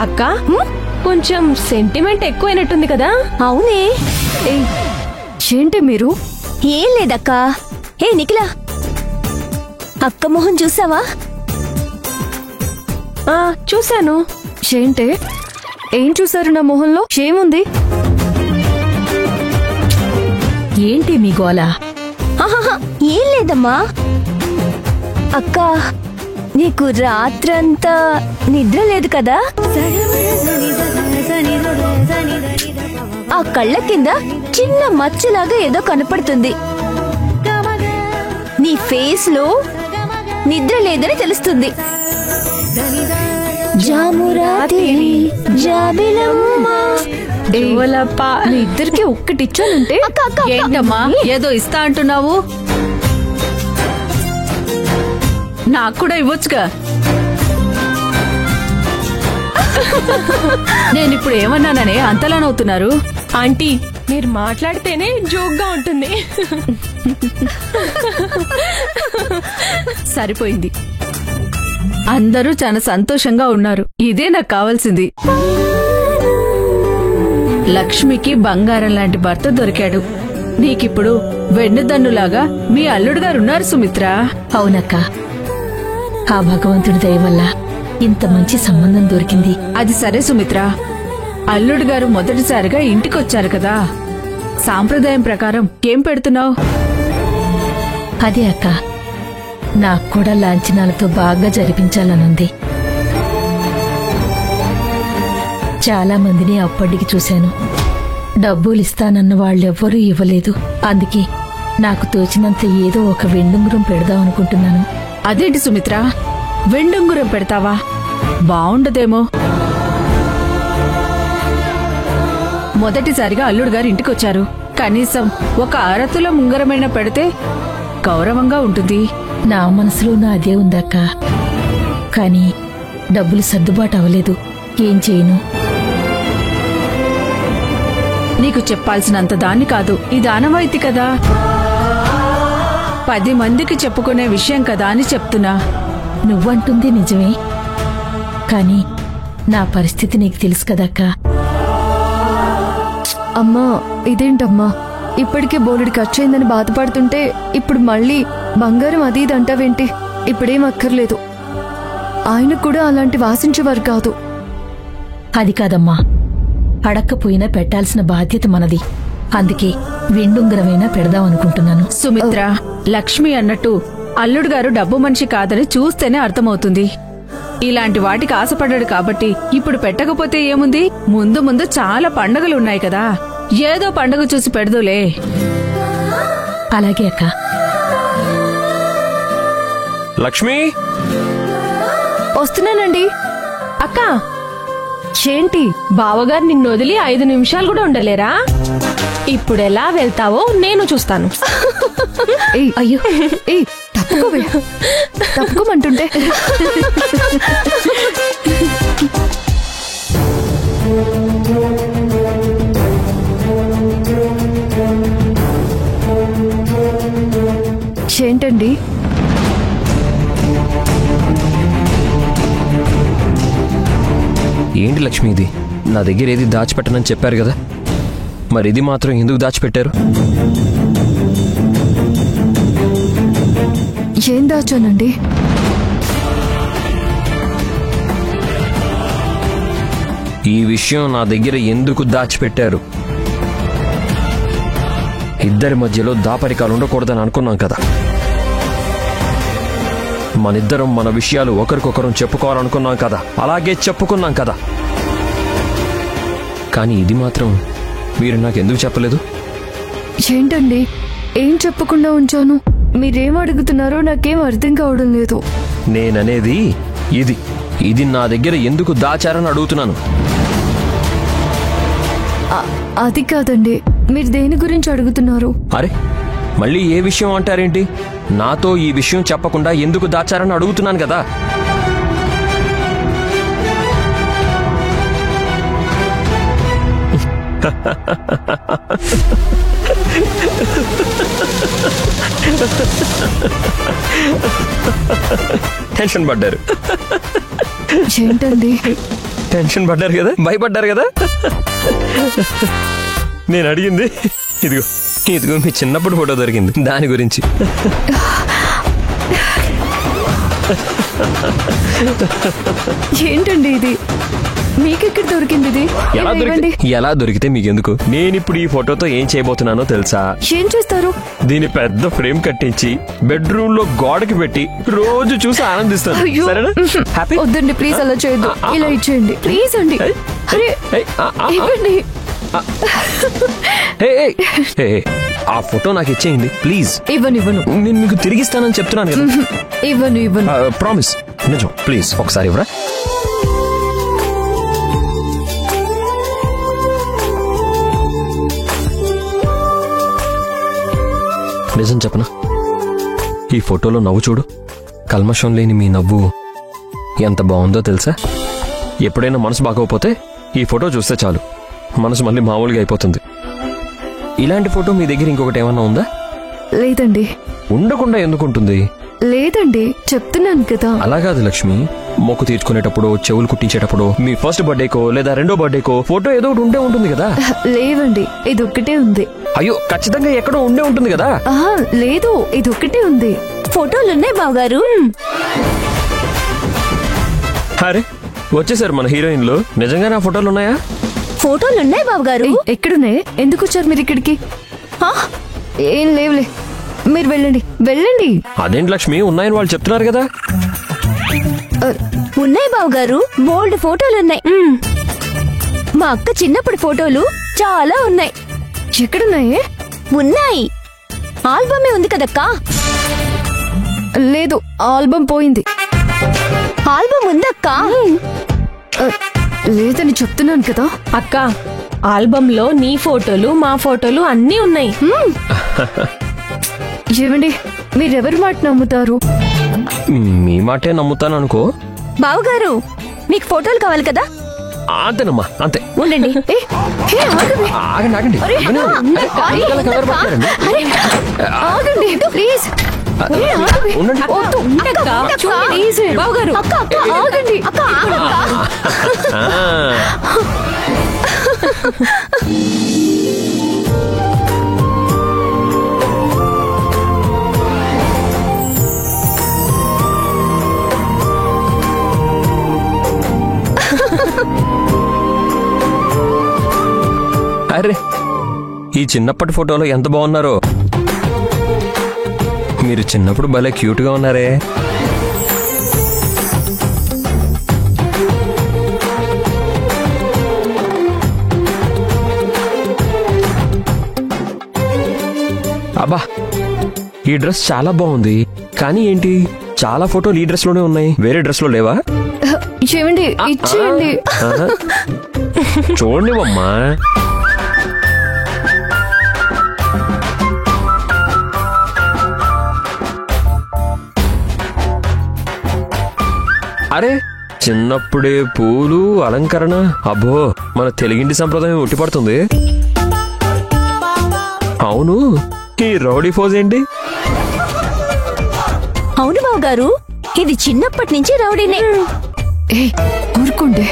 అక్క కొంచెం సెంటిమెంట్ ఎక్కువైనట్టుంది కదా? అవునే. ఏంటి మీరు? ఏం లేదక్క. నిఖిల, అక్క మొహం చూసావా? చూశాను. ఏంటే, ఏం చూసారు నా మొహంలో? ఏముంది? ఏంటి మీ గోల? ఏం లేదమ్మా. అక్క, నీకు రాత్రంతా నిద్ర లేదు కదా? ఆ కళ్ళ కింద చిన్న మచ్చలాగా ఏదో కనపడుతుంది. నీ ఫేస్ లో నిద్ర లేదని తెలుస్తుంది. ఇద్దరికి ఒక్కటిచ్చానంటే ఏంటమ్మా ఏదో ఇస్తా అంటున్నావు? నాకు కూడా ఇవ్వచ్చుగా. నేనిప్పుడు ఏమన్నాననే అంతలానవుతున్నారు? ఆంటీ, మీరు మాట్లాడితేనే జోక్గా ఉంటుంది. సరిపోయింది. అందరూ చాలా సంతోషంగా ఉన్నారు. ఇదే నాకు కావాల్సింది. లక్ష్మికి బంగారం లాంటి భర్త దొరికాడు. నీకిప్పుడు వెన్నుదన్నులాగా మీ అల్లుడు గారు ఉన్నారు సుమిత్ర. అవునక్క, ఆ భగవంతుడి దయ వల్ల ఇంత మంచి సంబంధం దొరికింది. అది సరే సుమిత్ర, అల్లుడు గారు మొదటిసారిగా ఇంటికొచ్చారు కదా, సాంప్రదాయం ప్రకారం ఏం పెడుతున్నావు? అదే అక్క, నాకు కూడా లాంఛనాలతో బాగా జరిపించాలనుంది. చాలా మందిని అప్పటికి చూశాను. డబ్బులిస్తానన్న వాళ్ళెవ్వరూ ఇవ్వలేదు. అందుకే నాకు తోచినంత ఏదో ఒక వెండుంగురం పెడదామనుకుంటున్నాను. అదేంటి సుమిత్ర, వెండుంగురం పెడతావా? బావుండదేమో. మొదటిసారిగా అల్లుడు గారు ఇంటికొచ్చారు. కనీసం ఒక అరతుల ఉంగరమైన పెడితే గౌరవంగా ఉంటుంది. నా మనసులోనూ అదే ఉందక్క. కానీ డబ్బులు సర్దుబాటు అవ్వలేదు. ఏం చేయను? నీకు చెప్పాల్సినంత దాన్ని కాదు. ఇది ఆనవాయితీ కదా, 10 మందికి చెప్పుకునే విషయం కదా అని చెప్తున్నా. నువ్వంటుంది నిజమే, కానీ నా పరిస్థితి నీకు తెలుసు కదక్క. అమ్మా, ఇదేంటమ్మా, ఇప్పటికే బోలెడు ఖర్చయిందని బాధపడుతుంటే ఇప్పుడు మళ్ళీ బంగారం అది ఇది అంటావేంటి? ఇప్పుడేం అక్కర్లేదు. ఆయన కూడా అలాంటి వాసించేవారు కాదు. అది కాదమ్మా, అడక్కపోయినా పెట్టాల్సిన బాధ్యత మనది. అందుకే వెండుంగరమైనా పెడదామనుకుంటున్నాను. సుమిత్ర, లక్ష్మి అన్నట్టు అల్లుడు గారు డబ్బు మనిషి కాదని చూస్తేనే అర్థమవుతుంది. ఇలాంటి వాటికి ఆశపడ్డాడు కాబట్టి ఇప్పుడు పెట్టకపోతే ఏముంది? ముందు ముందు చాలా పండగలున్నాయి కదా, ఏదో పండగ చూసి పెడదులే. అలాగే అక్క. లక్ష్మి, వస్తున్నానండి. అక్క, ఏంటి బావగారు నిన్ను వదిలి 5 నిమిషాలు కూడా ఉండలేరా? ఇప్పుడెలా వెళ్తావో నేను చూస్తాను. అయ్యో, తప్పుకోవే, తప్పుకోమంటుంటే. ఏంటండి? ఏంటి లక్ష్మి ఇది? నా దగ్గర ఏది దాచిపెట్టనని చెప్పారు కదా, మరి ఇది మాత్రం ఎందుకు దాచిపెట్టారు? ఏం దాచానండి? ఈ విషయం నా దగ్గర ఎందుకు దాచిపెట్టారు? ఇద్దరి మధ్యలో దాపరికాలు ఉండకూడదని అనుకున్నాం కదా. మనిద్దరం మన విషయాలు ఒకరికొకరం చెప్పుకోవాలనుకున్నాం కదా, అలాగే చెప్పుకున్నాం కదా. కానీ ఇది మాత్రం మీరు నాకెందుకు చెప్పలేదు? ఏంటండి, ఏం చెప్పకుండా ఉంచాను? మీరేం అడుగుతున్నారో నాకేం అర్థం కావడం లేదు. నేననేది ఇది నా దగ్గర ఎందుకు దాచారని అడుగుతున్నాను. అది కాదండి, మీరు దేని గురించి అడుగుతున్నారు? అరే, మళ్ళీ ఏ విషయం అంటారేంటి? నాతో ఈ విషయం చెప్పకుండా ఎందుకు దాచారని అడుగుతున్నాను కదా. టెన్షన్ పడ్డారు. ఏంటండి? టెన్షన్ పడ్డారు కదా, భయపడ్డారు కదా. నేను అడిగింది ఇదిగో ఇదిగో మీ చిన్నప్పుడు ఫోటో దొరికింది, దాని గురించి. ఏంటండి ఇది? మీకెక్కడ దొరికింది ఇది? ఎలా దొరికితే మీకెందుకు? నేను ఇప్పుడు ఈ ఫోటోతో ఏం చేయబోతున్నానో తెలుసా? ఏం చేస్తారు? దీని పెద్ద ఫ్రేమ్ కట్టించి బెడ్రూమ్ లో గోడకి పెట్టి రోజు చూసి ఆనందిస్తాను. అయ్యో. సరేనా? హ్యాపీ? వద్దండి ప్లీజ్, అలా చేయొద్దు. ఇలా ఇచ్చేయండి ప్లీజ్ అండి. అరే ఇవ్వండి. ఆ ఫోటో నాకు ఇచ్చేయండి ప్లీజ్. ఇవ్వను. నేను మీకు తిరిగిస్తానని చెప్తున్నాను కదా. ఇవ్వను. ప్రామిస్, నిజం. ప్లీజ్ ఒకసారి ఇవ్వరా? నిజం చెప్పనా, ఈ ఫోటోలో నవ్వు చూడు, కల్మషం లేని మీ నవ్వు ఎంత బాగుందో తెలుసా? ఎప్పుడైనా మనసు బాగోకపోతే ఈ ఫోటో చూస్తే చాలు, మనసు మళ్ళీ మామూలుగా అయిపోతుంది. ఇలాంటి ఫోటో మీ దగ్గర ఇంకొకటి ఏమన్నా ఉందా? లేదండి. ఉండకుండా ఎందుకుంటుంది? లేదండి, చెప్తున్నాను కదా. అలా కాదు లక్ష్మి, మొక్కు తీర్చుకునేటప్పుడు, చెవులు కుట్టించేటప్పుడు, మీ ఫస్ట్ బర్త్డేకో లేదా రెండో బర్త్డేకో ఫోటో ఏదో ఒకటి ఉండే ఉంటుంది కదా. లేవండి, ఇది ఒక్కటే ఉంది. అయ్యో, ఖచ్చితంగా ఎక్కడో ఉండే ఉంటుంది కదా. లేదు, ఇది ఒక్కటే ఉంది. ఫోటోలున్నాయి బావగారు. అరే వచ్చేసారు మన హీరోయిన్లు. నిజంగా నా ఫోటోలు ఉన్నాయా? ఫోటోలున్నాయి బావగారు. ఎక్కడున్నాయి? ఎందుకు వచ్చారు మీరు ఇక్కడికి? ఏం లేవులే, మీరు వెళ్ళండి. అదేంటి లక్ష్మి, ఉన్నాయని వాళ్ళు చెప్తున్నారు కదా. ఉన్నాయి బావగారు, బోల్డ్ ఫోటోలున్నాయి. మా అక్క చిన్నప్పుడు ఫోటోలు చాలా ఉన్నాయి. ఎక్కడున్నాయి? ఉన్నాయి, ఆల్బమే ఉంది కదక్కా. లేదు, ఆల్బమ్ పోయింది. ఆల్బమ్ ఉందక్కా. లేదని చెప్తున్నాను కదా. అక్క, ఆల్బంలో నీ ఫోటోలు మా ఫోటోలు అన్నీ ఉన్నాయి. ఏమండి, మీరెవరి మాట నమ్ముతారు? మీ మాటే నమ్ముతాను అనుకో. బావగారు, మీకు ఫోటోలు కావాలి కదా? అంతేనమ్మా, అంతే. ఉండండి. ఆగండి. ఆగండి ప్లీజ్. ఉండండి. బావగారు, ఆగండి. అరే, ఈ చిన్నప్పటి ఫోటోలో ఎంత బాగున్నారో. మీరు చిన్నప్పుడు భలే క్యూట్ గా ఉన్నారే. అబ్బా, ఈ డ్రెస్ చాలా బాగుంది. కానీ ఏంటి, చాలా ఫోటోలు ఈ డ్రెస్ లోనే ఉన్నాయి, వేరే డ్రెస్ లో లేవా? ఏమండి, ఇచ్చేయండి. చూడండి అమ్మా. అరే, చిన్నప్పుడే పూలు అలంకరణ. అబ్బో, మన తెలుగింటి సంప్రదాయం ఉట్టిపడుతుంది. అవును, ఈ రౌడీ ఫోజ్ ఏంటి? అవును బావగారు, ఇది చిన్నప్పటి నుంచి రౌడీనే. ఊరుకోండి.